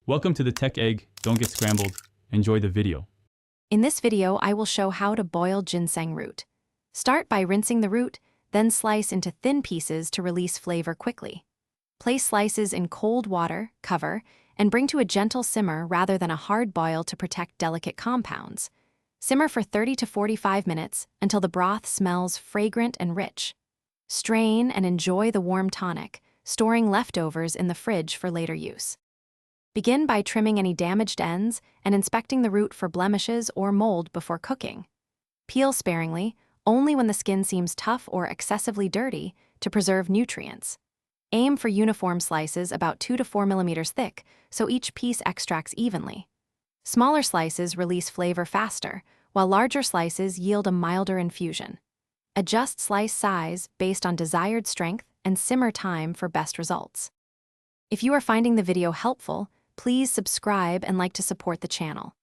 Welcome to the Tech Egg. Don't get scrambled. Enjoy the video. In this video, I will show how to boil ginseng root. Start by rinsing the root, then slice into thin pieces to release flavor quickly. Place slices in cold water, cover, and bring to a gentle simmer rather than a hard boil to protect delicate compounds. Simmer for 30 to 45 minutes until the broth smells fragrant and rich. Strain and enjoy the warm tonic, storing leftovers in the fridge for later use. Begin by trimming any damaged ends and inspecting the root for blemishes or mold before cooking. Peel sparingly, only when the skin seems tough or excessively dirty, to preserve nutrients. Aim for uniform slices about 2 to 4 millimeters thick, so each piece extracts evenly. Smaller slices release flavor faster, while larger slices yield a milder infusion. Adjust slice size based on desired strength and simmer time for best results. If you are finding the video helpful, please subscribe and like to support the channel.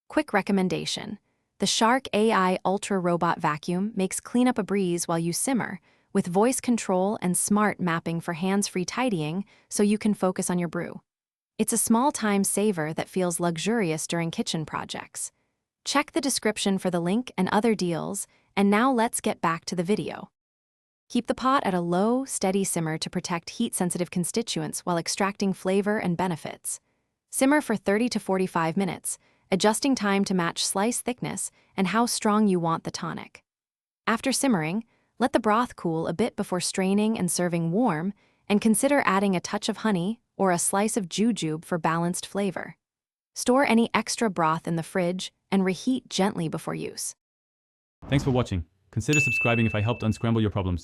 Quick recommendation: the Shark AI Ultra Robot Vacuum makes cleanup a breeze while you simmer, with voice control and smart mapping for hands-free tidying so you can focus on your brew. It's a small time saver that feels luxurious during kitchen projects. Check the description for the link and other deals, and now let's get back to the video. Keep the pot at a low, steady simmer to protect heat-sensitive constituents while extracting flavor and benefits. Simmer for 30 to 45 minutes, adjusting time to match slice thickness and how strong you want the tonic. After simmering, let the broth cool a bit before straining and serving warm, and consider adding a touch of honey or a slice of jujube for balanced flavor. Store any extra broth in the fridge and reheat gently before use. Thanks for watching. Consider subscribing if I helped unscramble your problems.